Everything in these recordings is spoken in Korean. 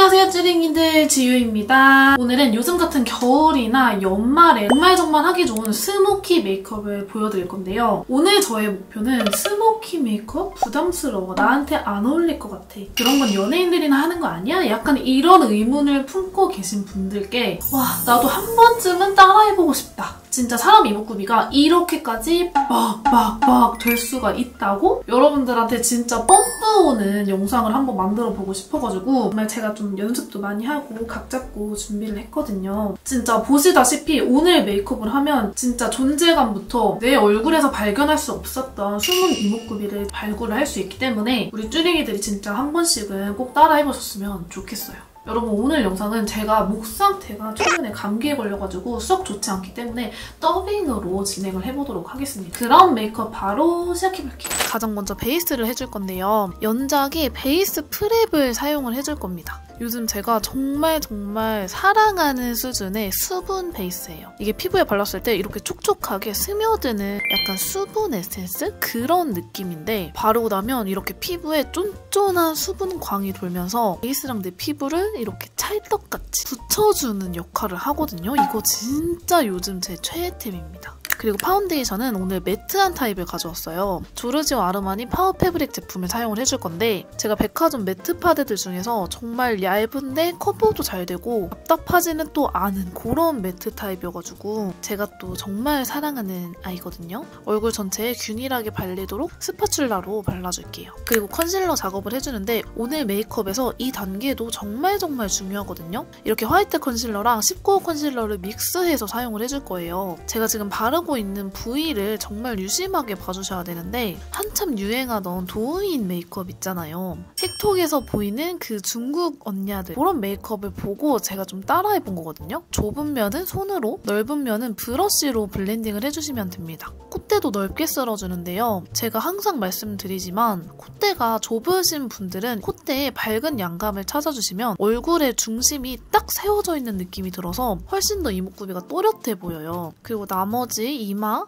안녕하세요 쭈링이들, 지유입니다. 오늘은 요즘 같은 겨울이나 연말에 정말 하기 좋은 스모키 메이크업을 보여드릴 건데요. 오늘 저의 목표는 스모키 메이크업? 부담스러워. 나한테 안 어울릴 것 같아. 그런 건 연예인들이나 하는 거 아니야? 약간 이런 의문을 품고 계신 분들께 와, 나도 한 번쯤은 따라해보고 싶다. 진짜 사람 이목구비가 이렇게까지 막 될 수가 있다고? 여러분들한테 진짜 pom프 오는 영상을 한번 만들어보고 싶어가지고 정말 제가 좀 연습도 많이 하고 각 잡고 준비를 했거든요. 진짜 보시다시피 오늘 메이크업을 하면 진짜 존재감부터 내 얼굴에서 발견할 수 없었던 숨은 이목구비를 발굴을 할 수 있기 때문에 우리 쭈링이들이 진짜 한 번씩은 꼭 따라해보셨으면 좋겠어요. 여러분, 오늘 영상은 제가 목 상태가 최근에 감기에 걸려가지고 썩 좋지 않기 때문에 더빙으로 진행을 해보도록 하겠습니다. 그럼 메이크업 바로 시작해볼게요. 가장 먼저 베이스를 해줄 건데요. 연작이 베이스 프랩을 사용을 해줄 겁니다. 요즘 제가 정말 사랑하는 수준의 수분 베이스예요. 이게 피부에 발랐을 때 이렇게 촉촉하게 스며드는 약간 수분 에센스? 그런 느낌인데 바르고 나면 이렇게 피부에 쫀쫀한 수분광이 돌면서 베이스랑 내 피부를 이렇게 찰떡같이 붙여주는 역할을 하거든요. 이거 진짜 요즘 제 최애템입니다. 그리고 파운데이션은 오늘 매트한 타입을 가져왔어요. 조르지오 아르마니 파워 패브릭 제품을 사용을 해줄 건데 제가 백화점 매트 파데들 중에서 정말 얇은데 커버도 잘 되고 답답하지는 또 않은 그런 매트 타입이어가지고 제가 또 정말 사랑하는 아이거든요. 얼굴 전체에 균일하게 발리도록 스파츌라로 발라줄게요. 그리고 컨실러 작업을 해주는데 오늘 메이크업에서 이 단계도 정말 중요하거든요. 이렇게 화이트 컨실러랑 19호 컨실러를 믹스해서 사용을 해줄 거예요. 제가 지금 바르고 있는 부위를 정말 유심하게 봐주셔야 되는데 한참 유행하던 도우인 메이크업 있잖아요. 틱톡에서 보이는 그 중국 언니들 그런 메이크업을 보고 제가 좀 따라해본 거거든요. 좁은 면은 손으로, 넓은 면은 브러쉬로 블렌딩을 해주시면 됩니다. 콧대도 넓게 쓸어주는데요. 제가 항상 말씀드리지만 콧대가 좁으신 분들은 콧대에 밝은 양감을 찾아주시면 얼굴의 중심이 딱 세워져 있는 느낌이 들어서 훨씬 더 이목구비가 또렷해 보여요. 그리고 나머지 이마,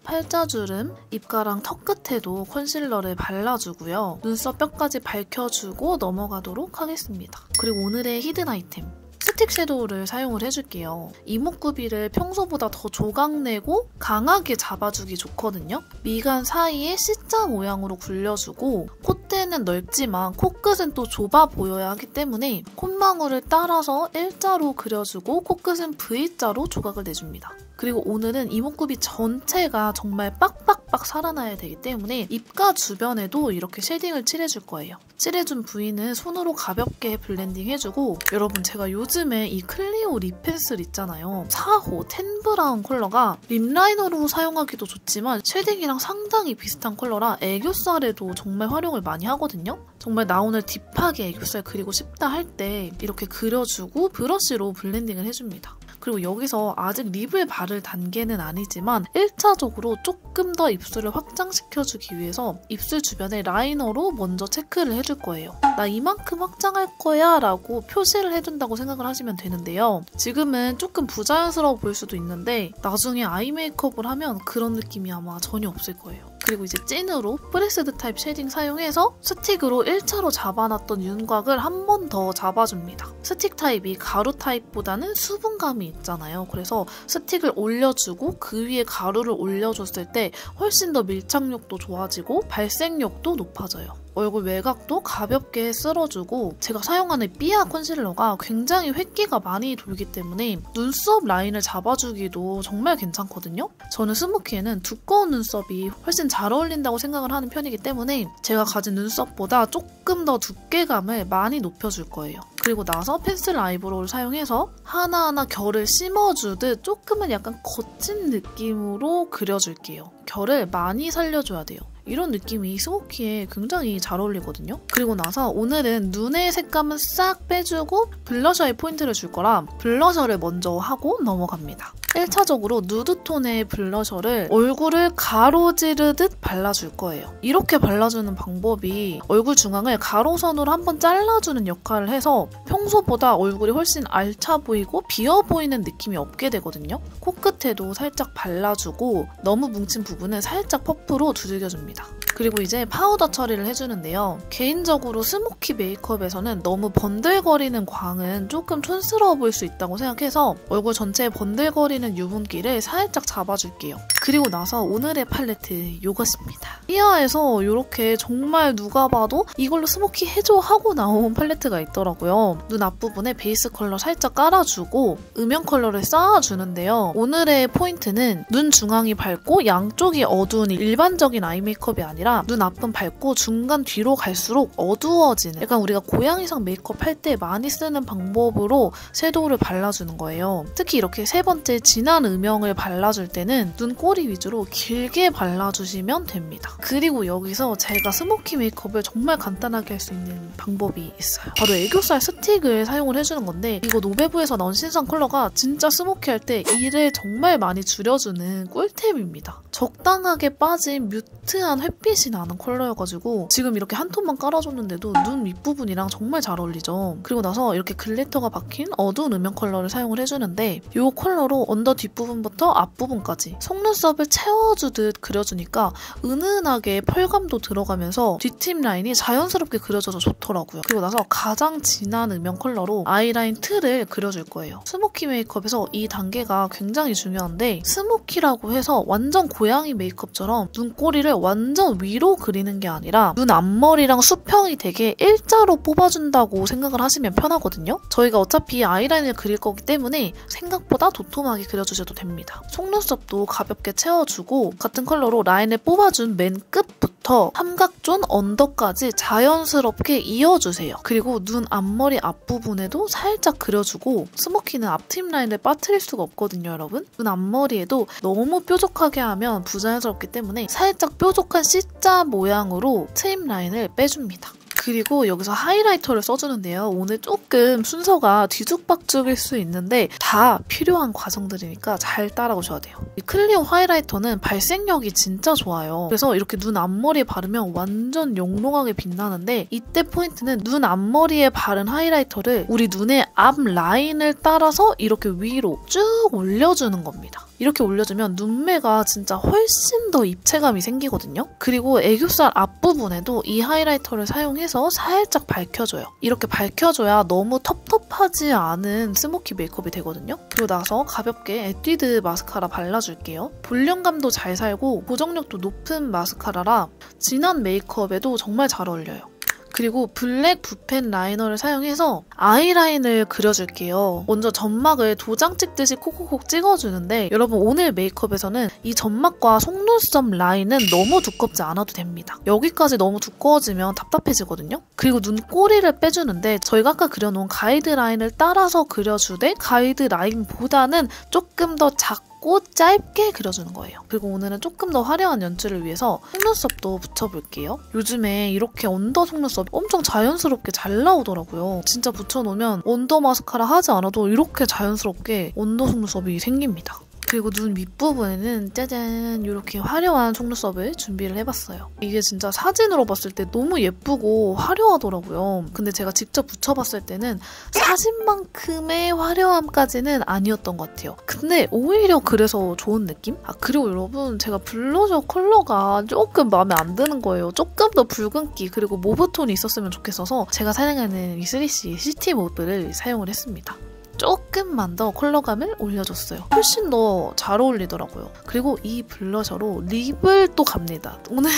팔자주름, 입가랑 턱 끝에도 컨실러를 발라주고요. 눈썹 뼈까지 밝혀주고 넘어가도록 하겠습니다. 그리고 오늘의 히든 아이템. 스틱 섀도우를 사용을 해줄게요. 이목구비를 평소보다 더 조각내고 강하게 잡아주기 좋거든요. 미간 사이에 C자 모양으로 굴려주고 콧대는 넓지만 코끝은 또 좁아 보여야 하기 때문에 콧망울을 따라서 L자로 그려주고 코끝은 V자로 조각을 내줍니다. 그리고 오늘은 이목구비 전체가 정말 빡빡 살아나야 되기 때문에 입가 주변에도 이렇게 쉐딩을 칠해줄 거예요. 칠해준 부위는 손으로 가볍게 블렌딩 해주고 여러분, 제가 요즘에 이 클리오 립 펜슬 있잖아요. 4호 텐 브라운 컬러가 립 라이너로 사용하기도 좋지만 쉐딩이랑 상당히 비슷한 컬러라 애교살에도 정말 활용을 많이 하거든요. 정말 나 오늘 딥하게 애교살 그리고 싶다 할 때 이렇게 그려주고 브러쉬로 블렌딩을 해줍니다. 그리고 여기서 아직 립을 바를 단계는 아니지만 1차적으로 조금 더 입술을 확장시켜주기 위해서 입술 주변에 라이너로 먼저 체크를 해줄 거예요. 나 이만큼 확장할 거야 라고 표시를 해준다고 생각을 하시면 되는데요. 지금은 조금 부자연스러워 보일 수도 있는데 나중에 아이 메이크업을 하면 그런 느낌이 아마 전혀 없을 거예요. 그리고 이제 찐으로 프레스드 타입 쉐딩 사용해서 스틱으로 1차로 잡아놨던 윤곽을 한 번 더 잡아줍니다. 스틱 타입이 가루 타입보다는 수분감이 있잖아요. 그래서 스틱을 올려주고 그 위에 가루를 올려줬을 때 훨씬 더 밀착력도 좋아지고 발색력도 높아져요. 얼굴 외곽도 가볍게 쓸어주고 제가 사용하는 삐아 컨실러가 굉장히 획기가 많이 돌기 때문에 눈썹 라인을 잡아주기도 정말 괜찮거든요. 저는 스모키에는 두꺼운 눈썹이 훨씬 잘 어울린다고 생각을 하는 편이기 때문에 제가 가진 눈썹보다 조금 더 두께감을 많이 높여줄 거예요. 그리고 나서 펜슬 아이브로우를 사용해서 하나하나 결을 심어주듯 조금은 약간 거친 느낌으로 그려줄게요. 결을 많이 살려줘야 돼요. 이런 느낌이 스모키에 굉장히 잘 어울리거든요. 그리고 나서 오늘은 눈의 색감은 싹 빼주고 블러셔에 포인트를 줄 거라 블러셔를 먼저 하고 넘어갑니다. 1차적으로 누드톤의 블러셔를 얼굴을 가로지르듯 발라줄 거예요. 이렇게 발라주는 방법이 얼굴 중앙을 가로선으로 한번 잘라주는 역할을 해서 평소보다 얼굴이 훨씬 알차 보이고 비어 보이는 느낌이 없게 되거든요. 코끝에도 살짝 발라주고 너무 뭉친 부분은 살짝 퍼프로 두들겨줍니다. 그리고 이제 파우더 처리를 해주는데요. 개인적으로 스모키 메이크업에서는 너무 번들거리는 광은 조금 촌스러워 보일 수 있다고 생각해서 얼굴 전체에 번들거리는 유분기를 살짝 잡아줄게요. 그리고 나서 오늘의 팔레트 이것입니다. 히아에서 이렇게 정말 누가 봐도 이걸로 스모키 해줘 하고 나온 팔레트가 있더라고요. 눈 앞부분에 베이스 컬러 살짝 깔아주고 음영 컬러를 쌓아주는데요. 오늘의 포인트는 눈 중앙이 밝고 양쪽이 어두운 일반적인 아이 메이크업이 아니라 눈 앞은 밝고 중간 뒤로 갈수록 어두워지는 약간 우리가 고양이상 메이크업 할 때 많이 쓰는 방법으로 섀도우를 발라주는 거예요. 특히 이렇게 세 번째 진한 음영을 발라줄 때는 눈꼬리 위주로 길게 발라주시면 됩니다. 그리고 여기서 제가 스모키 메이크업을 정말 간단하게 할 수 있는 방법이 있어요. 바로 애교살 스틱을 사용을 해주는 건데 이거 노베브에서 나온 신상 컬러가 진짜 스모키 할 때 일을 정말 많이 줄여주는 꿀템입니다. 적당하게 빠진 뮤트한 햇빛이 나는 컬러여가지고 지금 이렇게 한 톤만 깔아줬는데도 눈 윗부분이랑 정말 잘 어울리죠. 그리고 나서 이렇게 글리터가 박힌 어두운 음영 컬러를 사용을 해주는데 이 컬러로 언더 뒷부분부터 앞부분까지 속눈썹을 채워주듯 그려주니까 은은하게 펄감도 들어가면서 뒷팀 라인이 자연스럽게 그려져서 좋더라고요. 그리고 나서 가장 진한 음영 컬러로 아이라인 틀을 그려줄 거예요. 스모키 메이크업에서 이 단계가 굉장히 중요한데 스모키라고 해서 완전 고양이 메이크업처럼 눈꼬리를 완전 위로 그리는 게 아니라 눈 앞머리랑 수평이 되게 일자로 뽑아준다고 생각을 하시면 편하거든요. 저희가 어차피 아이라인을 그릴 거기 때문에 생각보다 도톰하게 그려주셔도 됩니다. 속눈썹도 가볍게 채워주고 같은 컬러로 라인을 뽑아준 맨 끝부터 삼각존 언더까지 자연스럽게 이어주세요. 그리고 눈 앞머리 앞부분에도 살짝 그려주고 스모키는 앞팀 라인을 빠뜨릴 수가 없거든요, 여러분. 눈 앞머리에도 너무 뾰족하게 하면 부자연스럽기 때문에 살짝 뾰족한 C자 모양으로 트임 라인을 빼줍니다. 그리고 여기서 하이라이터를 써주는데요. 오늘 조금 순서가 뒤죽박죽일 수 있는데 다 필요한 과정들이니까 잘 따라오셔야 돼요. 이 클리오 하이라이터는 발색력이 진짜 좋아요. 그래서 이렇게 눈 앞머리에 바르면 완전 영롱하게 빛나는데 이때 포인트는 눈 앞머리에 바른 하이라이터를 우리 눈의 앞 라인을 따라서 이렇게 위로 쭉 올려주는 겁니다. 이렇게 올려주면 눈매가 진짜 훨씬 더 입체감이 생기거든요. 그리고 애교살 앞부분에도 이 하이라이터를 사용해서 살짝 밝혀줘요. 이렇게 밝혀줘야 너무 텁텁하지 않은 스모키 메이크업이 되거든요. 그리고 나서 가볍게 에뛰드 마스카라 발라줄게요. 볼륨감도 잘 살고 고정력도 높은 마스카라라 진한 메이크업에도 정말 잘 어울려요. 그리고 블랙 붓펜 라이너를 사용해서 아이라인을 그려줄게요. 먼저 점막을 도장 찍듯이 콕콕콕 찍어주는데 여러분 오늘 메이크업에서는 이 점막과 속눈썹 라인은 너무 두껍지 않아도 됩니다. 여기까지 너무 두꺼워지면 답답해지거든요. 그리고 눈꼬리를 빼주는데 저희가 아까 그려놓은 가이드라인을 따라서 그려주되 가이드라인보다는 조금 더 작고 짧게 그려주는 거예요. 그리고 오늘은 조금 더 화려한 연출을 위해서 속눈썹도 붙여볼게요. 요즘에 이렇게 언더 속눈썹 엄청 자연스럽게 잘 나오더라고요. 진짜 붙여놓으면 언더 마스카라 하지 않아도 이렇게 자연스럽게 언더 속눈썹이 생깁니다. 그리고 눈 윗부분에는 짜잔 이렇게 화려한 속눈썹을 준비를 해봤어요. 이게 진짜 사진으로 봤을 때 너무 예쁘고 화려하더라고요. 근데 제가 직접 붙여봤을 때는 사진만큼의 화려함까지는 아니었던 것 같아요. 근데 오히려 그래서 좋은 느낌? 그리고 여러분 제가 블러셔 컬러가 조금 마음에 안 드는 거예요. 조금 더 붉은기 그리고 모브톤이 있었으면 좋겠어서 제가 사용하는 이 3C 시티 모브를 사용을 했습니다. 조금만 더 컬러감을 올려줬어요. 훨씬 더 잘 어울리더라고요. 그리고 이 블러셔로 립을 또 갑니다. 오늘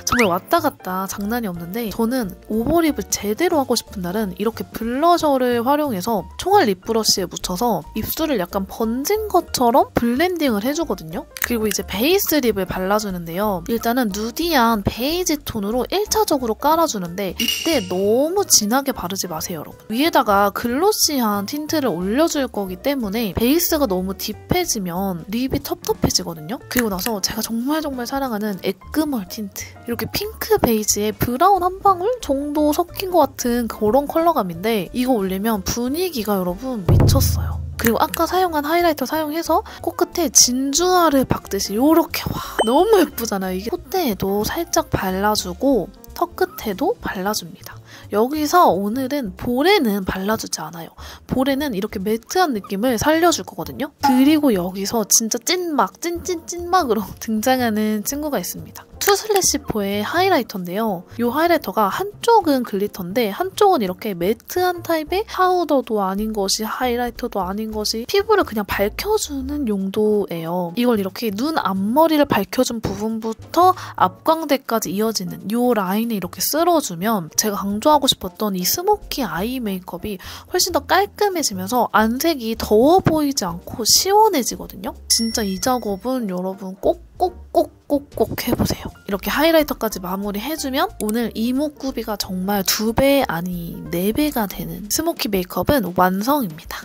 정말 왔다 갔다 장난이 없는데 저는 오버립을 제대로 하고 싶은 날은 이렇게 블러셔를 활용해서 총알 립 브러쉬에 묻혀서 입술을 약간 번진 것처럼 블렌딩을 해주거든요. 그리고 이제 베이스 립을 발라주는데요. 일단은 누디한 베이지 톤으로 1차적으로 깔아주는데 이때 너무 진하게 바르지 마세요, 여러분. 위에다가 글로시한 틴트를 올려줄 거기 때문에 베이스가 너무 딥해지면 립이 텁텁해지거든요. 그리고 나서 제가 정말 사랑하는 에크멀 틴트. 이렇게 핑크 베이지에 브라운 한 방울 정도 섞인 것 같은 그런 컬러감인데 이거 올리면 분위기가 여러분 미쳤어요. 그리고 아까 사용한 하이라이터 사용해서 코끝에 진주알을 박듯이 이렇게 와 너무 예쁘잖아요. 이게 콧대에도 살짝 발라주고 턱 끝에도 발라줍니다. 여기서 오늘은 볼에는 발라주지 않아요. 볼에는 이렇게 매트한 느낌을 살려줄 거거든요. 그리고 여기서 진짜 찐막, 찐찐찐막으로 등장하는 친구가 있습니다. 투슬래시포의 하이라이터인데요. 이 하이라이터가 한쪽은 글리터인데 한쪽은 이렇게 매트한 타입의 파우더도 아닌 것이 하이라이터도 아닌 것이 피부를 그냥 밝혀주는 용도예요. 이걸 이렇게 눈 앞머리를 밝혀준 부분부터 앞광대까지 이어지는 이 라인을 이렇게 쓸어주면 제가 강조하고 싶었던 이 스모키 아이 메이크업이 훨씬 더 깔끔해지면서 안색이 더워 보이지 않고 시원해지거든요. 진짜 이 작업은 여러분 꼭 해보세요. 이렇게 하이라이터까지 마무리해주면 오늘 이목구비가 정말 2배 아니 4배가 되는 스모키 메이크업은 완성입니다.